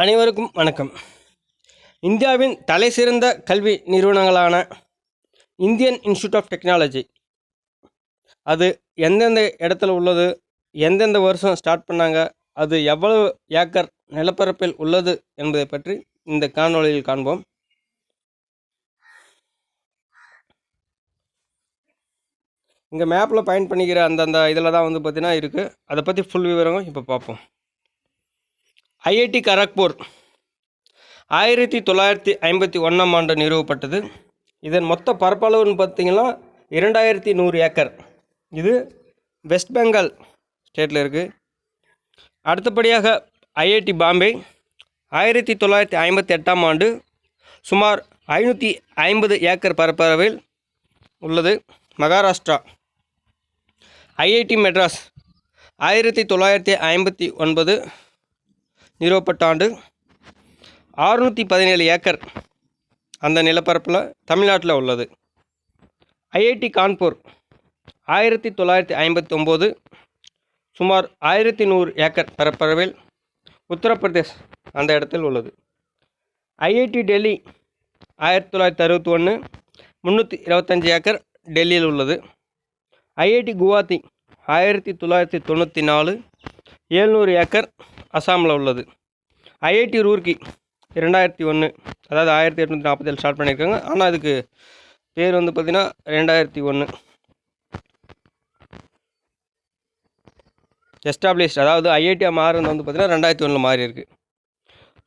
அனைவருக்கும் வணக்கம். இந்தியாவின் தலைசிறந்த கல்வி நிறுவனங்களான இந்தியன் இன்ஸ்டியூட் ஆஃப் டெக்னாலஜி அது எந்தெந்த இடத்துல உள்ளது, எந்தெந்த வருஷம் ஸ்டார்ட் பண்ணாங்க, அது எவ்வளவு ஏக்கர் நிலப்பரப்பில் உள்ளது என்பதை பற்றி இந்த காணொளியில் காண்போம். இங்கே மேப்பில் பயன் பண்ணிக்கிற அந்தந்த இதில் தான் பார்த்தீங்கன்னா இருக்குது. அதை பற்றி ஃபுல் விவரங்கள் இப்போ பார்ப்போம். ஐஐடி கரக்பூர் 1951ஆம் ஆண்டு நிறுவப்பட்டது. இதன் மொத்த பரப்பளவுன்னு பார்த்தீங்கன்னா 2100 ஏக்கர். இது வெஸ்ட் பெங்கால் ஸ்டேட்டில் இருக்குது. அடுத்தபடியாக ஐஐடி பாம்பே 1958ஆம் ஆண்டு சுமார் 550 ஏக்கர் பரப்பளவில் உள்ளது, மகாராஷ்டிரா. ஐஐடி மெட்ராஸ் 1959 நிறுவப்பட்ட ஆண்டு 617 ஏக்கர் அந்த நிலப்பரப்பில் தமிழ்நாட்டில் உள்ளது. ஐஐடி கான்பூர் 1959 சுமார் 1100 ஏக்கர் பரப்பளவில் உத்தரப்பிரதேஷ் அந்த இடத்தில் உள்ளது. ஐஐடி டெல்லி 1961 325 ஏக்கர் டெல்லியில் உள்ளது. ஐஐடி குவாஹாத்தி 1994 700 ஏக்கர் அசாமில் உள்ளது. ஐஐடி ரூர்க்கி 2001, அதாவது 1847 ஸ்டார்ட் பண்ணியிருக்காங்க. ஆனால் அதுக்கு பேர் பார்த்திங்கன்னா 2001 எஸ்டாப்ளிஷ்ட். அதாவது ஐஐடியாக மாறுறது பார்த்திங்கன்னா 2001 மாறி இருக்குது.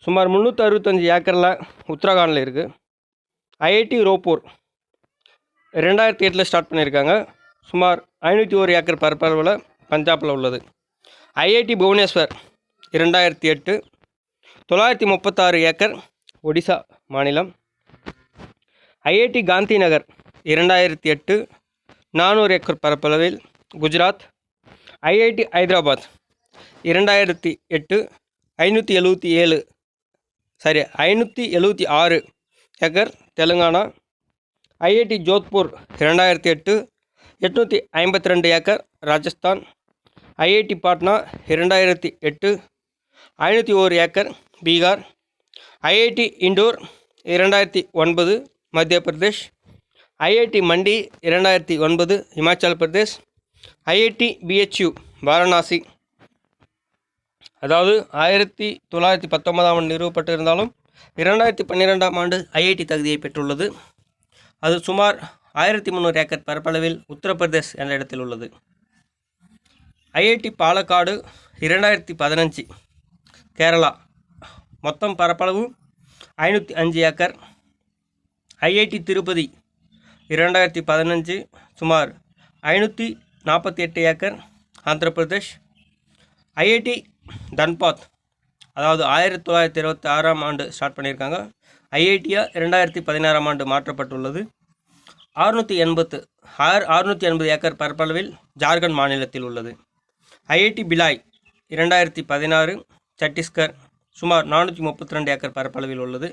சுமார் 365 ஏக்கரில் உத்தரகாண்டில் இருக்குது. ஐஐடி ரோப்பூர் 2008 ஸ்டார்ட் பண்ணியிருக்காங்க. சுமார் 501 ஏக்கர் பரப்பளவில் பஞ்சாபில் உள்ளது. ஐஐடி புவனேஸ்வர் 2008 936 ஏக்கர் ஒடிசா மாநிலம். ஐஐடி காந்தி நகர் 2008 400 ஏக்கர் பரப்பளவில் Gujarat. IIT Hyderabad 2008 576 acre Telangana. IIT Jodhpur 2008 852 acre Rajasthan. IIT Patna 2008 501 acre Bihar. IIT Indore 2009 Madhya Pradesh. IIT Mandi 2009 Himachal Pradesh. IIT BHU Varanasi, அதாவது 1919ஆம் ஆண்டு நிறுவப்பட்டு இருந்தாலும் 2012ஆம் ஆண்டு ஐஐடி தகுதியை பெற்றுள்ளது. அது சுமார் 1300 ஏக்கர் பரப்பளவில் உத்தரப்பிரதேஷ் என்ற இடத்தில் உள்ளது. ஐஐடி பாலக்காடு 2015 கேரளா, மொத்தம் பரப்பளவு 505 ஏக்கர். ஐஐடி திருப்பதி 2015 சுமார் 548 ஏக்கர் ஆந்திர பிரதேஷ். ஐஐடி தன்பாத், அதாவது 1926ஆம் ஆண்டு ஸ்டார்ட் பண்ணியிருக்காங்க. ஐஐடியாக 2016ஆம் ஆண்டு மாற்றப்பட்டுள்ளது. 680 ஏக்கர் பரப்பளவில் ஜார்க்கண்ட் மாநிலத்தில் உள்ளது. ஐஐடி பிலாய் 2016 சத்தீஸ்கர், சுமார் 432 ஏக்கர் பரப்பளவில் உள்ளது.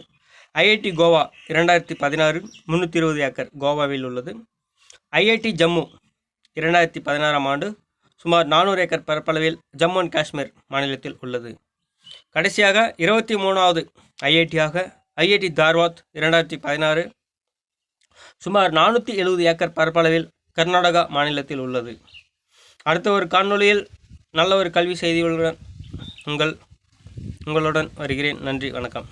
ஐஐடி கோவா 2016 320 ஏக்கர் கோவாவில் உள்ளது. ஐஐடி ஜம்மு 2016ஆம் ஆண்டு சுமார் 400 ஏக்கர் பரப்பளவில் ஜம்மு அண்ட் காஷ்மீர் மாநிலத்தில் உள்ளது. கடைசியாக 23வது ஐஐடியாக ஐஐடி தார்வாத் 2016 சுமார் 470 ஏக்கர் பரப்பளவில் கர்நாடகா மாநிலத்தில் உள்ளது. அடுத்த ஒரு காணொளியில் நல்ல ஒரு கல்வி செய்திகளுடன் உங்களுடன் வருகிறேன். நன்றி, வணக்கம்.